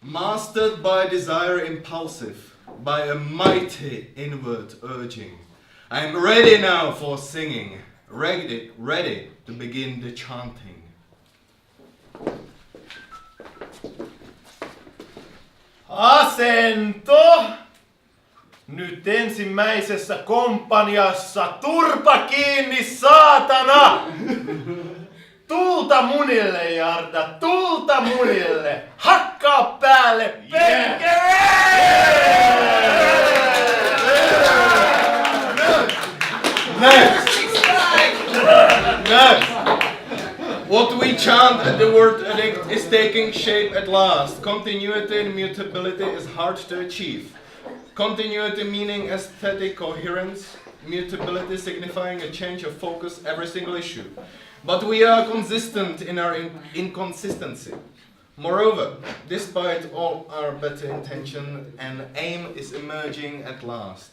mastered by desire impulsive, by a mighty inward urging. I am ready now for singing, ready to begin the chanting. Asento! Nyt ensimmäisessä komppaniassa turpa kiinni, saatana! Tulta munille, Jarda, tulta munille! Hakkaa päälle, perkele! No! What we chant at the Word Addict is taking shape at last. Continuity and mutability is hard to achieve. Continuity meaning aesthetic coherence, mutability signifying a change of focus every single issue. But we are consistent in our inconsistency. Moreover, despite all our better intention, an aim is emerging at last.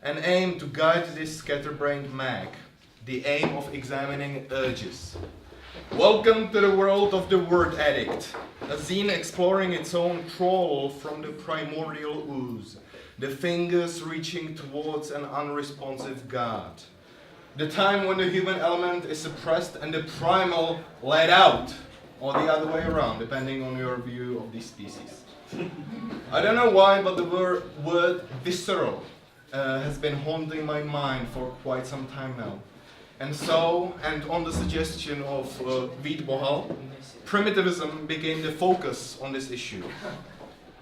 An aim to guide this scatterbrained mag. The aim of examining urges. Welcome to the world of the Word Addict, a zine exploring its own trawl from the primordial ooze, the fingers reaching towards an unresponsive God. The time when the human element is suppressed and the primal let out, or the other way around, depending on your view of these species. I don't know why, but the word visceral has been haunting my mind for quite some time now. And so, and on the suggestion of Vít Bohal, primitivism became the focus on this issue.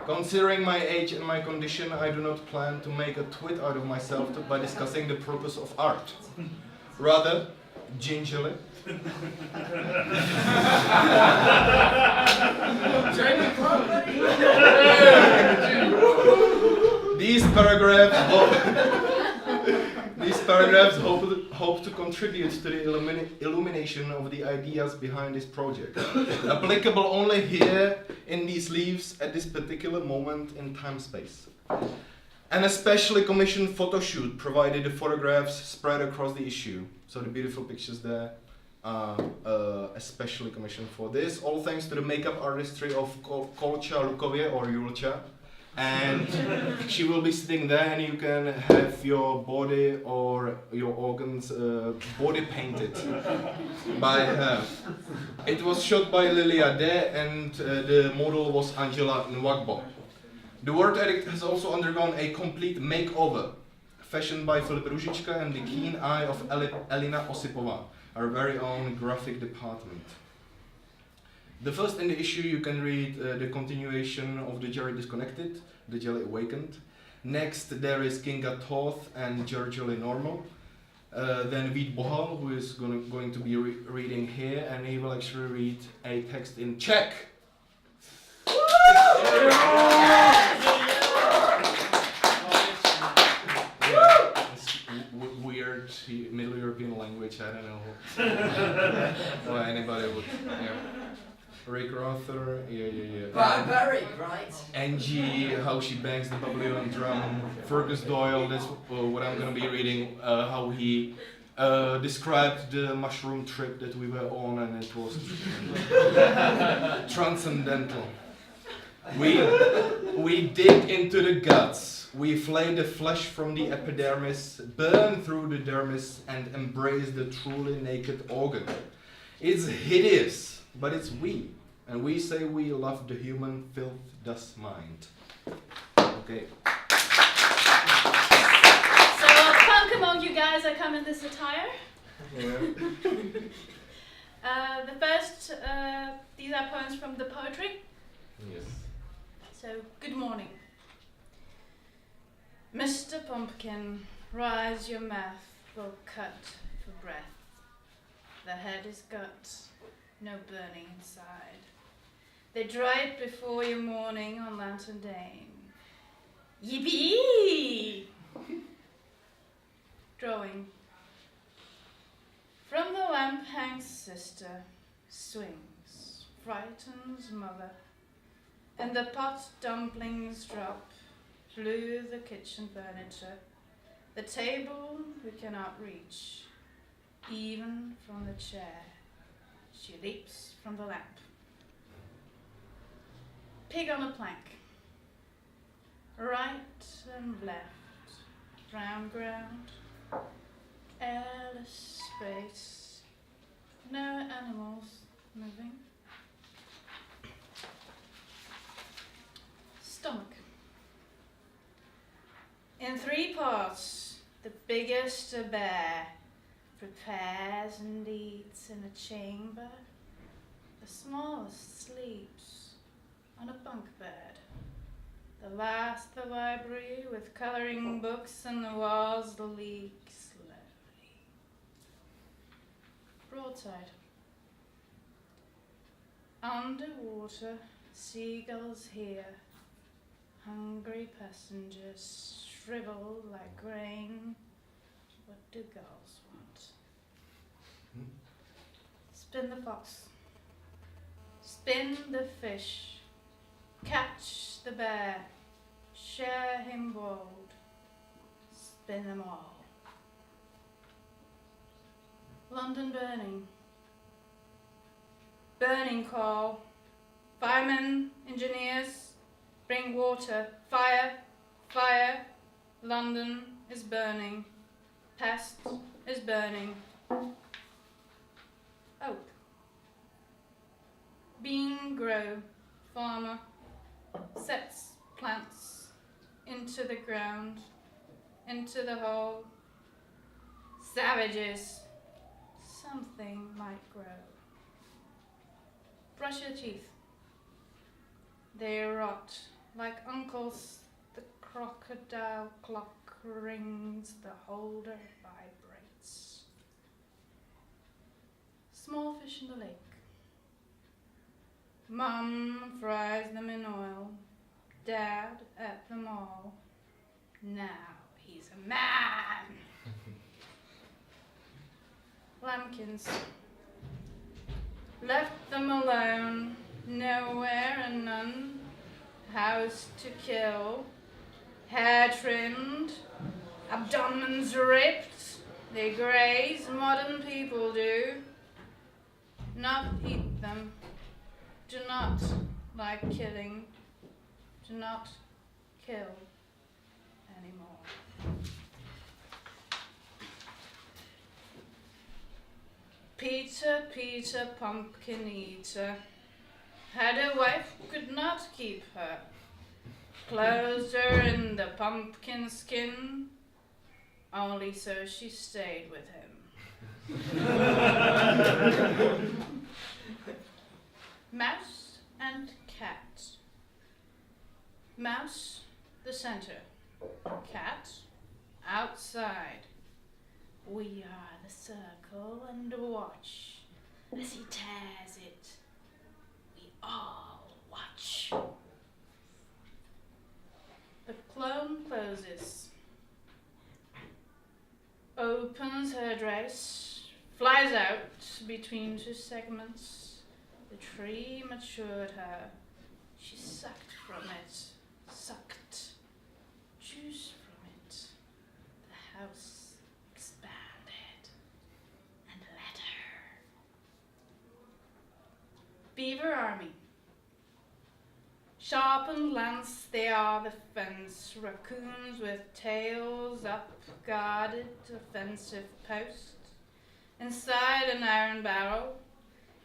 Considering my age and my condition, I do not plan to make a twit out of myself by discussing the purpose of art. Rather, gingerly. These paragraphs hope to contribute to the illumination of the ideas behind this project, applicable only here in these leaves at this particular moment in time-space. An especially commissioned photo shoot provided the photographs spread across the issue, so the beautiful pictures there are especially commissioned for this, all thanks to the makeup artistry of Kolcha Lukově or Julcha. And she will be sitting there and you can have your body or your organs body painted by her. It was shot by Liane and the model was Angela Nwagbo. The Word Addict has also undergone a complete makeover, fashioned by Filip Ružička and the keen eye of Elina Osipová, our very own graphic department. The first in the issue you can read the continuation of The Jelly Disconnected, The Jelly Awakened. Next there is Kinga Toth and Jelly Normal. Then Vít Bohal, who is going to be reading here, and he will actually read a text in Czech. Weird Middle European language, I don't know. Well, anybody would, yeah. Rick Rother, yeah. Barbaric, right? Angie, how she bangs the Babylonian drum. Fergus Doyle, that's what I'm going to be reading, how he described the mushroom trip that we were on, and it was transcendental. We dig into the guts, we flay the flesh from the epidermis, burn through the dermis, and embrace the truly naked organ. It's hideous, but it's we. And we say we love the human filth dust mind. Okay. So a punk among you guys are come in this attire. Yeah. The first, these are poems from the poetry. Yes. So, good morning. Mr. Pumpkin, rise, your mouth will cut for breath. The head is gut, no burning inside. They dry it before your morning on Lantern Day. Yippee! Drawing. From the lamp hangs sister, swings, frightens mother, and the pot dumplings drop, flew the kitchen furniture, the table we cannot reach, even from the chair. She leaps from the lamp. pig on a plank. Right and left, round ground, airless space, no animals moving. Stomach. In 3 parts, the biggest a bear prepares and eats in a chamber. The smallest sleeps on a bunk bed. The last the library with colouring books and the walls leak slowly. Broadside. Underwater, seagulls hear. Hungry passengers shrivel like grain. What do gulls want? Spin the fox. Spin the fish. Catch the bear. Share him bold. Spin them all. London burning. Burning call. Firemen, engineers, bring water. Fire, fire. London is burning. Pest is burning. Oak. Bean grow. Farmer sets plants into the ground, into the hole. Savages. Something might grow. Brush your teeth. They rot like uncles. The crocodile clock rings. The holder vibrates. Small fish in the lake. Mum fries them in oil. Dad at the mall. Now he's a man. Lambkins. Left them alone. Nowhere and none. House to kill. Hair trimmed. Abdomens ripped. They graze. Modern people do. Not eat them. Do not like killing. Do not kill anymore. Peter, Peter, pumpkin eater, had a wife, could not keep her. Closed her in the pumpkin skin, only so she stayed with him. Mouse and cat. Mouse, the center. Cat, outside. We are the circle and watch as he tears it. We all watch. The clone closes. Opens her dress. Flies out between 2 segments. The tree matured her. She sucked from it. Sucked. Juice from it. The house expanded and let her. Beaver army. Sharpened lance, they are the fence. Raccoons with tails up, guarded, offensive post. Inside an iron barrel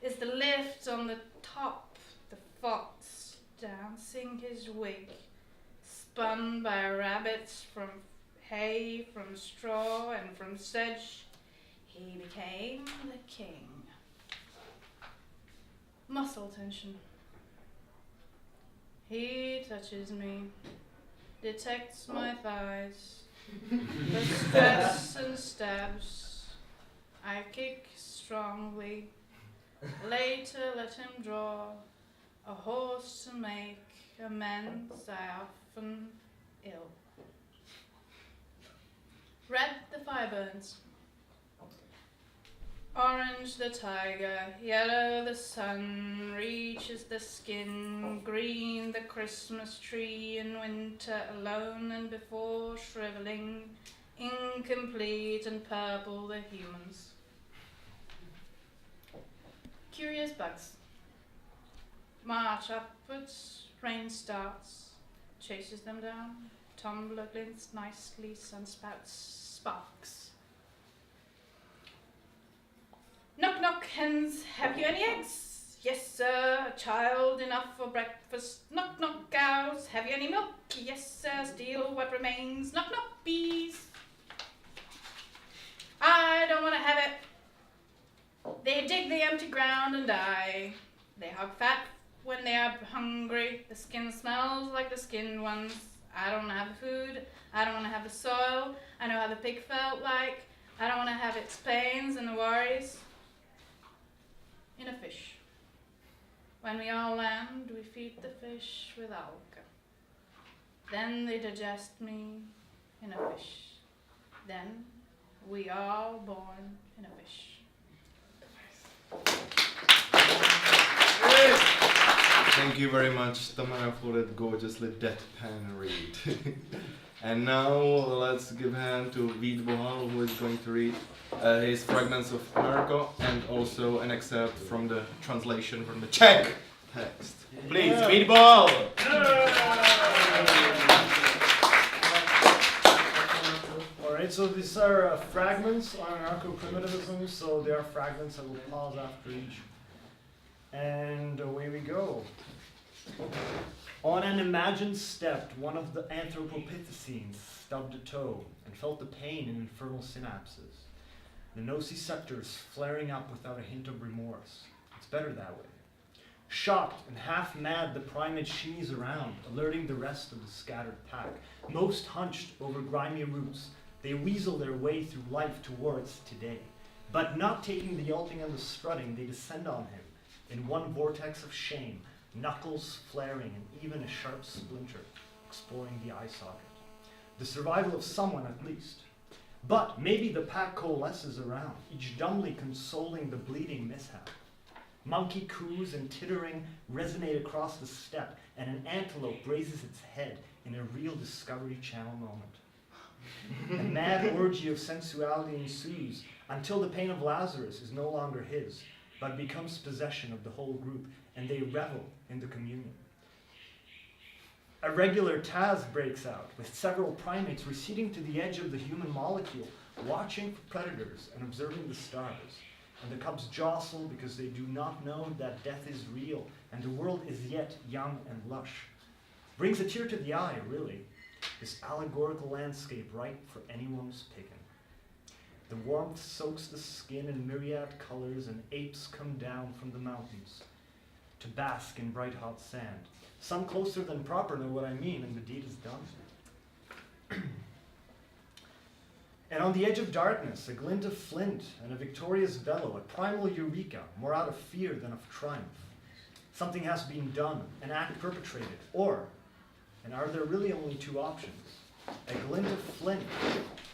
is the lift on the top, the fox dancing his wig, spun by rabbits from hay, from straw, and from sedge. He became the king. Muscle tension. He touches me, detects my thighs, the stress and stabs. I kick strongly. Later let him draw a horse to make amends I often ill. Red the fire burns. Orange the tiger, yellow the sun reaches the skin, green the Christmas tree in winter alone and before shriveling, incomplete and purple the humans. Curious bugs. March upwards, Rain starts, chases them down. Tumbler glints nicely, sun spouts sparks. Knock knock, hens, have you any eggs? Yes sir, a child enough for breakfast. Knock knock, cows, have you any milk? Yes sir, steal what remains. Knock knock, bees. I don't want to have it. They dig the empty ground and die. They hog fat when they are hungry. The skin smells like the skinned ones. I don't want to have the food. I don't want to have the soil. I know how the pig felt like. I don't want to have its pains and the worries. In a fish. When we all land, we feed the fish with alga. Then they digest me in a fish. Then we are born in a fish. Thank you very much, Tamara, for that gorgeously deadpan read. And now let's give hand to Vít Bohal, who is going to read his fragments of America and also an excerpt from the translation from the Czech text. Please, Vít Bohal! Alright, so these are fragments on anarcho-primitivism, so they are fragments. I will pause after each. And away we go. On an imagined step, one of the Anthropopithecines stubbed a toe and felt the pain in infernal synapses. The nociceptors flaring up without a hint of remorse. It's better that way. Shocked and half mad, the primates shinnies around, alerting the rest of the scattered pack. Most hunched over grimy roots, they weasel their way through life towards today. But not taking the yelping and the strutting, they descend on him in one vortex of shame, knuckles flaring and even a sharp splinter exploring the eye socket. The survival of someone at least. But maybe the pack coalesces around, each dumbly consoling the bleeding mishap. Monkey coos and tittering resonate across the steppe, and an antelope raises its head in a real Discovery Channel moment. A mad orgy of sensuality ensues until the pain of Lazarus is no longer his, but becomes possession of the whole group, and they revel in the communion. A regular Taz breaks out, with several primates receding to the edge of the human molecule, watching for predators and observing the stars. And the cubs jostle because they do not know that death is real, and the world is yet young and lush. Brings a tear to the eye, really, this allegorical landscape ripe for anyone's picking. The warmth soaks the skin in myriad colors, and apes come down from the mountains to bask in bright hot sand. Some closer than proper know what I mean, and the deed is done. And on the edge of darkness, a glint of flint and a victorious bellow, a primal eureka, more out of fear than of triumph. Something has been done, an act perpetrated, or, and are there really only two options? A glint of flint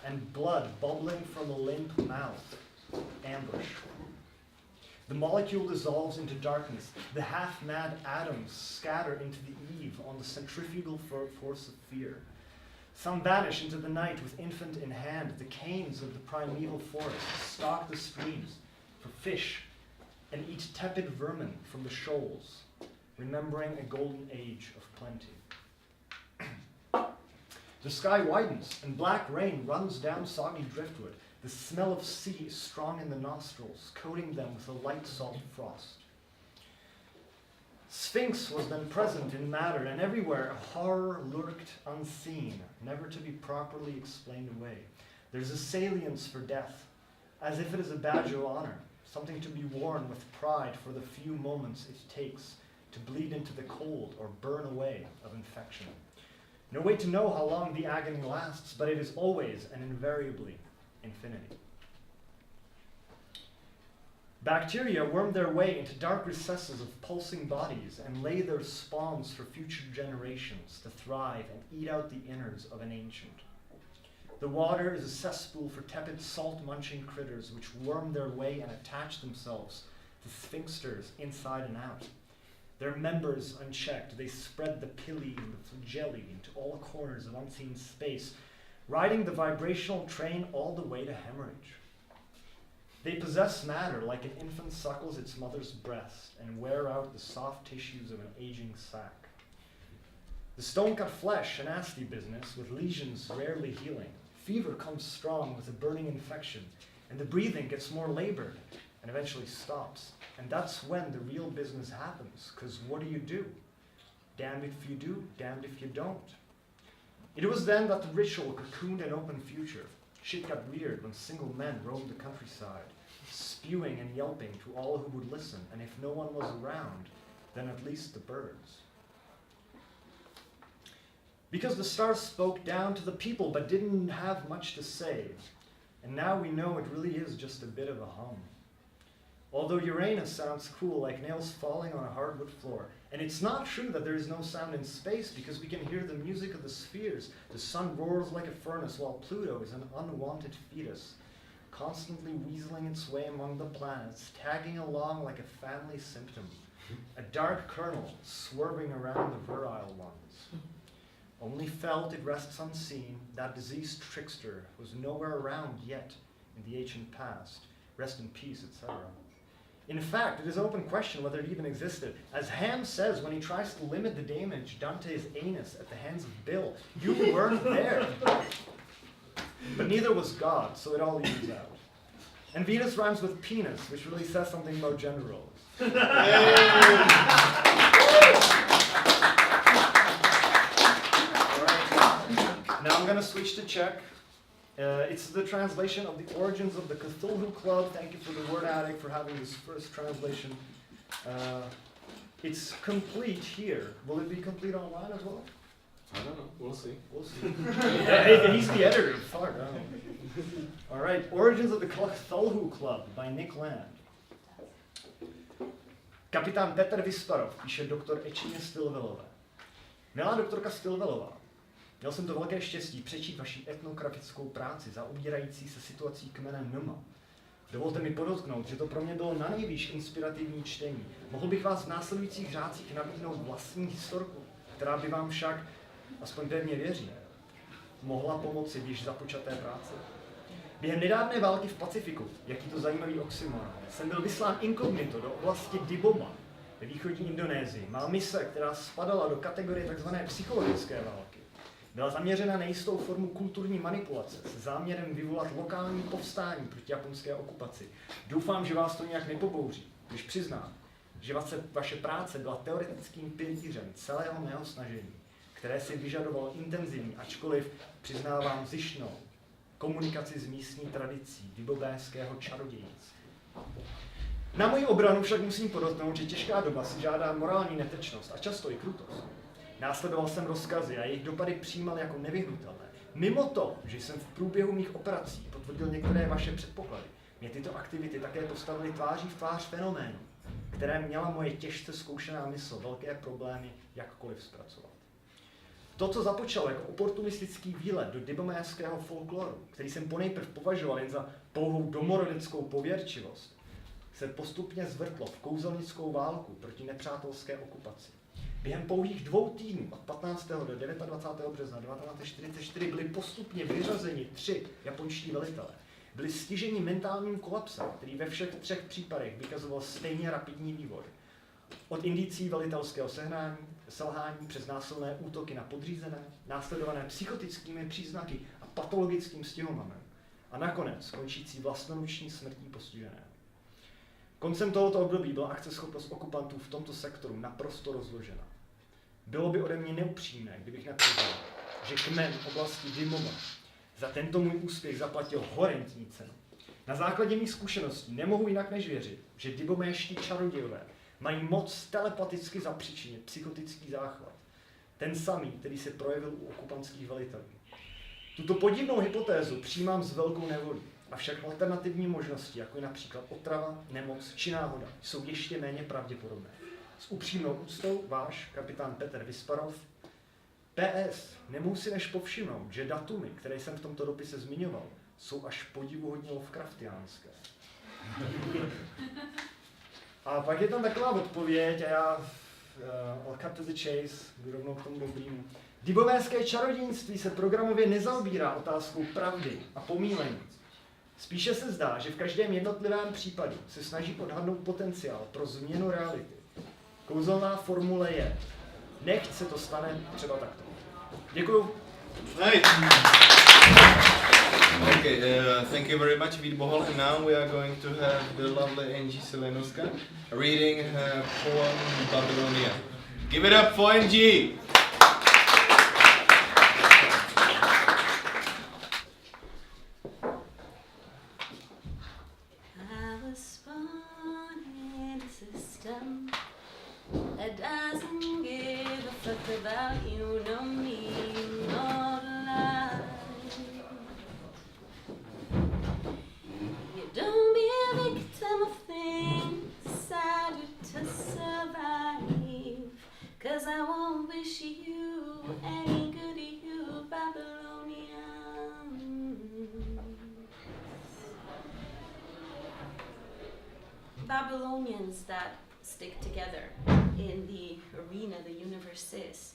and blood bubbling from a limp mouth. Ambush. The molecule dissolves into darkness. The half-mad atoms scatter into the eve on the centrifugal force of fear. Some vanish into the night with infant in hand. The canes of the primeval forest stalk the streams for fish and eat tepid vermin from the shoals, remembering a golden age of plenty. The sky widens, and black rain runs down soggy driftwood. The smell of sea is strong in the nostrils, coating them with a light salt frost. Sphinx was then present in matter, and everywhere a horror lurked unseen, never to be properly explained away. There's a salience for death, as if it is a badge of honor, something to be worn with pride for the few moments it takes to bleed into the cold or burn away of infection. No way to know how long the agony lasts, but it is always and invariably infinity. Bacteria worm their way into dark recesses of pulsing bodies and lay their spawns for future generations to thrive and eat out the innards of an ancient. The water is a cesspool for tepid salt-munching critters which worm their way and attach themselves to sphinxters inside and out. Their members unchecked, they spread the pili and the flagelli into all corners of unseen space, riding the vibrational train all the way to hemorrhage. They possess matter like an infant suckles its mother's breast and wear out the soft tissues of an aging sack. The stone-cut flesh, a nasty business, with lesions rarely healing. Fever comes strong with a burning infection, and the breathing gets more labored, and eventually stops. And that's when the real business happens, because what do? Damned if you do, damned if you don't. It was then that the ritual cocooned an open future. Shit got weird when single men roamed the countryside, spewing and yelping to all who would listen, and if no one was around, then at least the birds. Because the stars spoke down to the people but didn't have much to say, and now we know it really is just a bit of a hum. Although Uranus sounds cool, like nails falling on a hardwood floor. And it's not true that there is no sound in space, because we can hear the music of the spheres. The sun roars like a furnace, while Pluto is an unwanted fetus, constantly weaseling its way among the planets, tagging along like a family symptom, a dark kernel swerving around the virile ones. Only felt it rests unseen, that diseased trickster was nowhere around yet in the ancient past. Rest in peace, etc. In fact, it is an open question whether it even existed. As Ham says when he tries to limit the damage done to his anus at the hands of Bill, you weren't there. But neither was God, so it all evens out. And Venus rhymes with penis, which really says something about gender roles. Now I'm going to switch to Czech. It's the translation of the origins of the Cthulhu Club. Thank you for the Word Addict for having this first translation. It's complete here. Will it be complete online as well? I don't know. We'll see. We'll see. Hey, he's the editor. Fuck. All right. Origins of the Cthulhu Club by Nick Land. Kapitán Petr Vysparov píše doktor Ečeně Stilvelové. Milá doktorka Stilvelová, měl jsem to velké štěstí přečíst vaši etnografickou práci zaobírající se situací kmene Nma. Dovolte mi podotknout, že to pro mě bylo nanejvýš inspirativní čtení. Mohl bych vás v následujících řádcích nabídnout vlastní historku, která by vám však, aspoň pevně věřím, mohla pomoci v již započaté práci. Během nedávné války v Pacifiku, jaký to zajímavý oxymoron, jsem byl vyslán inkognito do oblasti Diboma ve východní Indonésii. Má mise, která spadala do kategorie tzv. Psychologické války, byla zaměřena na jistou formu kulturní manipulace se záměrem vyvolat lokální povstání proti japonské okupaci. Doufám, že vás to nějak nepobouří, když přiznám, že vaše práce byla teoretickým pilířem celého mého snažení, které si vyžadovalo intenzivní, ačkoliv přiznávám zištnou, komunikaci s místní tradicí dibobéského čarodějnictví. Na moji obranu však musím podotknout, že těžká doba si žádá morální netečnost a často i krutost. Následoval jsem rozkazy a jejich dopady přijímal jako nevyhnutelné. Mimo to, že jsem v průběhu mých operací potvrdil některé vaše předpoklady, mě tyto aktivity také postavily tváří v tvář fenoménu, které měla moje těžce zkoušená mysl velké problémy jakkoliv zpracovat. To, co započalo jako oportunistický výlet do dibomérského folkloru, který jsem ponejprv považoval jen za pouhou domorodeckou pověrčivost, se postupně zvrtlo v kouzelnickou válku proti nepřátelské okupaci. Během pouhých 2 týdnů, od 15. do 29. března 1944, byli postupně vyřazeni 3 japonští velitelé. Byli stiženi mentálním kolapsem, který ve všech 3 případech vykazoval stejně rapidní vývoj. Od indicí velitelského selhání přes násilné útoky na podřízené, následované psychotickými příznaky a patologickým stihomamem. A nakonec končící vlastnoruční smrtí postiženého. Koncem tohoto období byla akceschopnost okupantů v tomto sektoru naprosto rozložena. Bylo by ode mě neupřímné, kdybych nepřiznal, že kmen oblasti Dimova za tento můj úspěch zaplatil horentní cenu. Na základě mých zkušeností nemohu jinak než věřit, že diboméští čarodějové mají moc telepaticky zapříčinit psychotický záchvat. Ten samý, který se projevil u okupantských velitelů. Tuto podivnou hypotézu přijímám s velkou nevolí. Avšak alternativní možnosti, jako je například otrava, nemoc či náhoda, jsou ještě méně pravděpodobné. S upřímnou úctou váš kapitán Petr Vysparov. PS. Nemohu si než povšimnout, že datumy, které jsem v tomto dopise zmiňoval, jsou až podivuhodně lovecraftiánské. A pak je tam taková odpověď a já I'll cut to the chase, jdu rovnou k tomu dobrýmu. Dibovéské čarodějnictví se programově nezaobírá otázkou pravdy a pomílení. Spíše se zdá, že v každém jednotlivém případu se snaží odhadnout potenciál pro změnu reality. Kouzelná formule je: nechť se to stane třeba takto. Děkuju. Right. Okay, thank you very much, Vít Bohal. And now we are going to have the lovely Angie Siljanoska reading her poem Babylonia. Give it up for Angie! I was born in a system that doesn't give a fuck about you, no me, no life. You don't be a victim of things decided to survive, 'cause I won't wish you any good to you, Babylonians. Babylonians that stick together in the arena the universe is.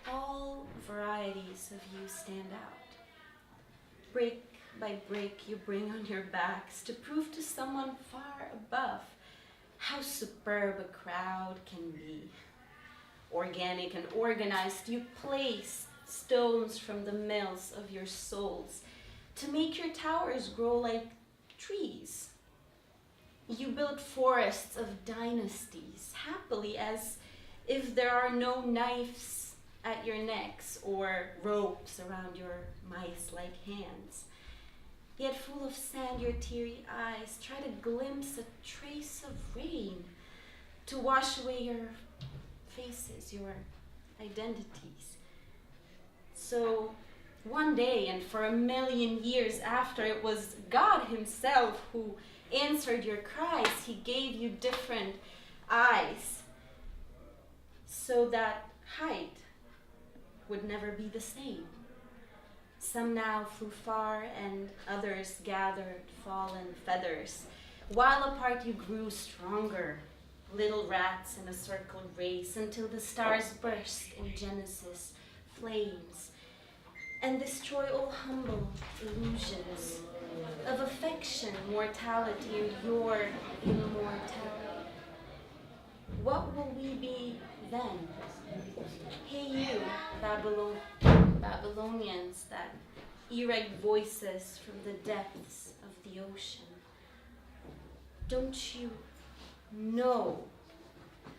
All varieties of you stand out. Brick by brick you bring on your backs to prove to someone far above how superb a crowd can be. Organic and organized, you place stones from the mills of your souls to make your towers grow like trees. You build forests of dynasties, happily as if there are no knives at your necks or ropes around your mice-like hands. Yet full of sand, your teary eyes try to glimpse a trace of rain to wash away your faces, your identities. So one day, and for a million years after, it was God himself who answered your cries. He gave you different eyes so that height would never be the same. Some now flew far and others gathered fallen feathers. While apart you grew stronger, little rats in a circle race until the stars burst in Genesis flames and destroy all humble illusions of affection, mortality, and your immortality. What will we be then? Hey you, Babylonians that erect voices from the depths of the ocean. Don't you know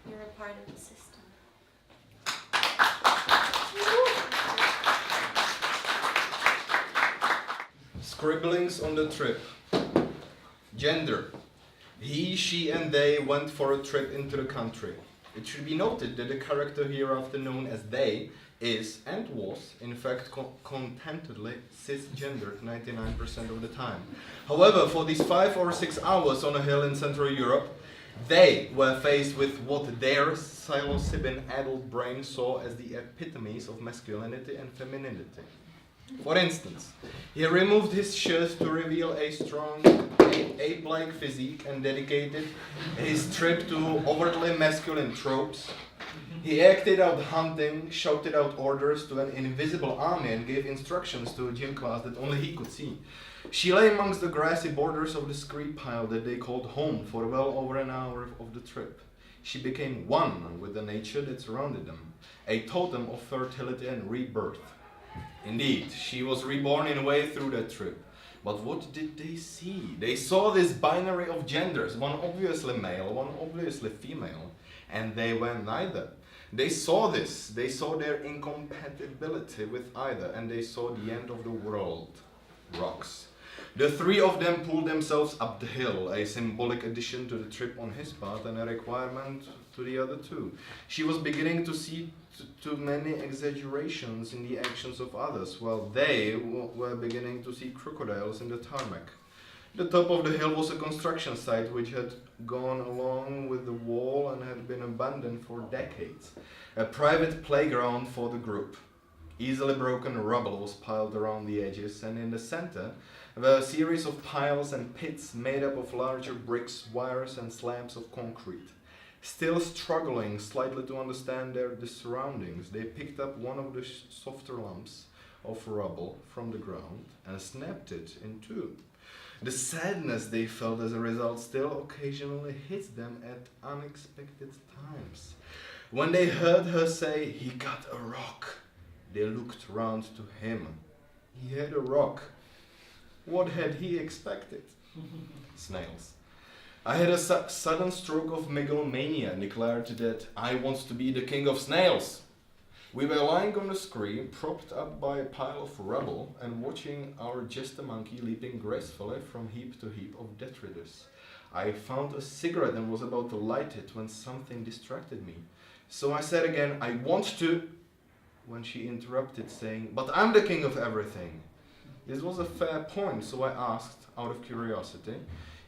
you're a part of the system? Scribblings on the trip. Gender. He, she, and they went for a trip into the country. It should be noted that the character hereafter known as they is and was, in fact, contentedly cisgendered 99% of the time. However, for these 5 or 6 hours on a hill in Central Europe, they were faced with what their psilocybin adult brain saw as the epitomes of masculinity and femininity. For instance, he removed his shirt to reveal a strong, ape-like physique and dedicated his trip to overtly masculine tropes. He acted out hunting, shouted out orders to an invisible army and gave instructions to a gym class that only he could see. She lay amongst the grassy borders of the scree pile that they called home for well over an hour of the trip. She became one with the nature that surrounded them, a totem of fertility and rebirth. Indeed, she was reborn in a way through that trip. But what did they see? They saw this binary of genders, one obviously male, one obviously female, and they were neither. They saw this, they saw their incompatibility with either, and they saw the end of the world. Rocks. The 3 of them pulled themselves up the hill, a symbolic addition to the trip on his part and a requirement to the other 2. She was beginning to see too many exaggerations in the actions of others, while they were beginning to see crocodiles in the tarmac. The top of the hill was a construction site which had gone along with the wall and had been abandoned for decades. A private playground for the group. Easily broken rubble was piled around the edges, and in the center were a series of piles and pits made up of larger bricks, wires, and slabs of concrete. Still struggling slightly to understand their surroundings, they picked up one of the softer lumps of rubble from the ground and snapped it in 2. The sadness they felt as a result still occasionally hit them at unexpected times. When they heard her say, "He got a rock," they looked round to him. He had a rock. What had he expected? Snails. I had a sudden stroke of megalomania and declared that I want to be the king of snails. We were lying on the screen, propped up by a pile of rubble, and watching our jester monkey leaping gracefully from heap to heap of detritus. I found a cigarette and was about to light it when something distracted me. So I said again, "I want to," when she interrupted, saying, "But I'm the king of everything." This was a fair point, so I asked, out of curiosity,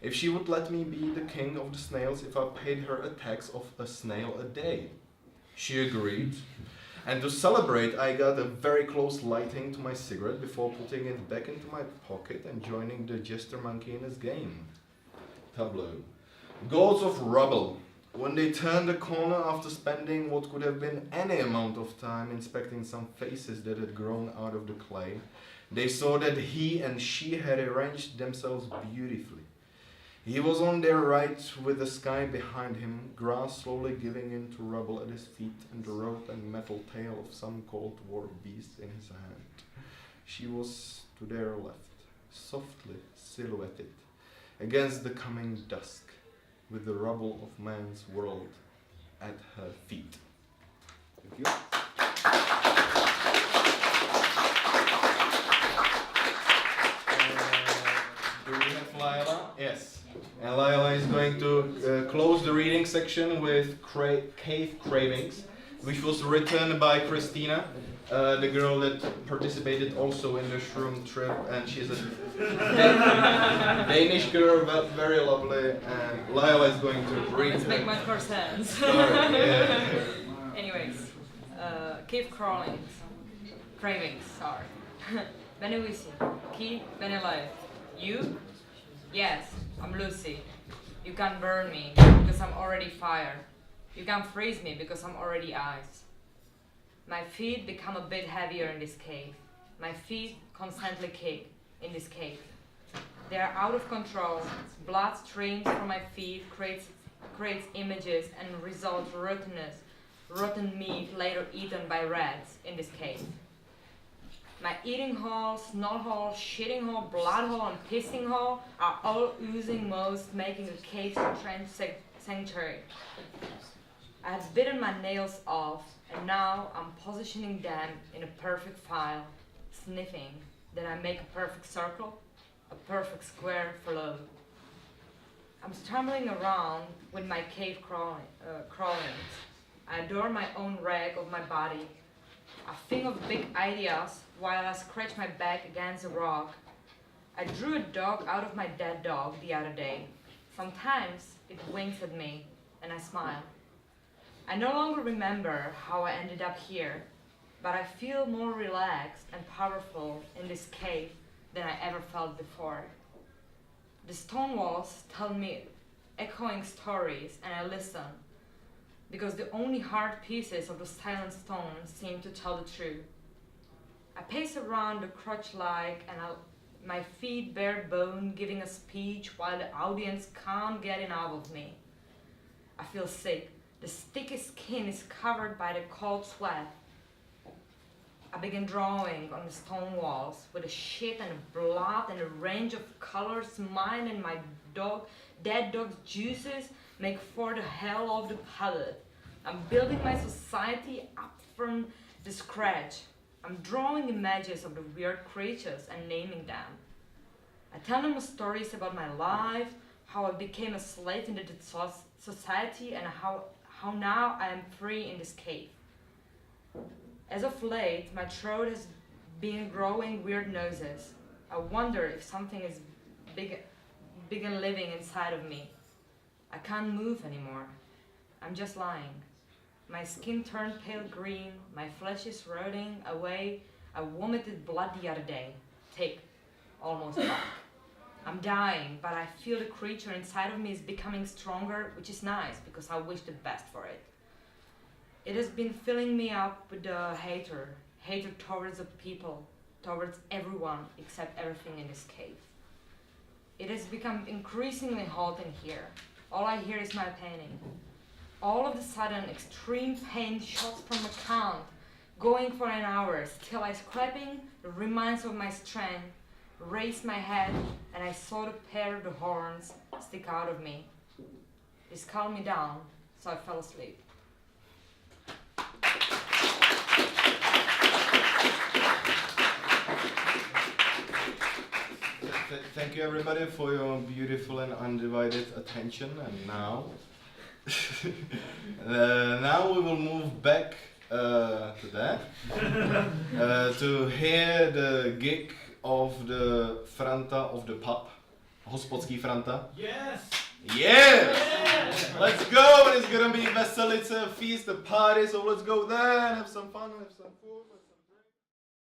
if she would let me be the king of the snails if I paid her a tax of a snail a day. She agreed. And to celebrate, I got a very close lighting to my cigarette before putting it back into my pocket and joining the jester monkey in his game. Tableau. Gods of rubble. When they turned the corner after spending what could have been any amount of time inspecting some faces that had grown out of the clay, they saw that he and she had arranged themselves beautifully. He was on their right with the sky behind him, grass slowly giving in to rubble at his feet, and the rope and metal tail of some Cold War beast in his hand. She was to their left, softly silhouetted against the coming dusk, with the rubble of man's world at her feet. Thank you. Do we have Layla? Yes. And Layla is going to close the reading section with Cave Cravings, which was written by Christina, the girl that participated also in the shroom trip, and she's a Danish girl, but very lovely. And Layla is going to read. Let's make much more sense. Sorry, yeah. Anyways, cave cravings, sorry. Bene Wisi, Ki Bene Life. You? Yes, I'm Lucy. You can't burn me because I'm already fire. You can't freeze me because I'm already ice. My feet become a bit heavier in this cave. My feet constantly kick in this cave. They are out of control. Blood streams from my feet, creates images and results rotten meat later eaten by rats in this cave. My eating hole, snot hole, shitting hole, blood hole, and pissing hole are all oozing most, making a cave strange sanctuary. I have bitten my nails off, and now I'm positioning them in a perfect file, sniffing that I make a perfect circle, a perfect square flow. I'm stumbling around with my cave crawlings. I adore my own rag of my body. I think of big ideas while I scratch my back against a rock. I drew a dog out of my dead dog the other day. Sometimes it winks at me and I smile. I no longer remember how I ended up here, but I feel more relaxed and powerful in this cave than I ever felt before. The stone walls tell me echoing stories and I listen, because the only hard pieces of the silent stone seem to tell the truth. I pace around the crotch-like and my feet bare bone, giving a speech while the audience can't get enough of me. I feel sick. The sticky skin is covered by the cold sweat. I begin drawing on the stone walls with the shit and the blood and a range of colors. Mine and my dead dog's juices make for the hell of the palette. I'm building my society up from the scratch. I'm drawing images of the weird creatures and naming them. I tell them stories about my life, how I became a slave in the society, and how now I am free in this cave. As of late, my throat has been growing weird noises. I wonder if something is big and living inside of me. I can't move anymore. I'm just lying. My skin turned pale green, my flesh is rotting away. I vomited blood the other day. Thick, almost black. I'm dying, but I feel the creature inside of me is becoming stronger, which is nice because I wish the best for it. It has been filling me up with the hatred towards the people, towards everyone except everything in this cave. It has become increasingly hot in here. All I hear is my painting. all of a sudden extreme pain shot from my count, going for an hour, till I scraping the remains of my strength, raised my head, and I saw the pair of the horns stick out of me. This calmed me down, so I fell asleep. Thank you everybody for your beautiful and undivided attention, and now now we will move back to that to hear the gig of the Franta of the pub, hospodský Franta. Yes! Yes! Let's go! It's gonna be veselice, a feast, a party, so let's go there and have some fun, have some food.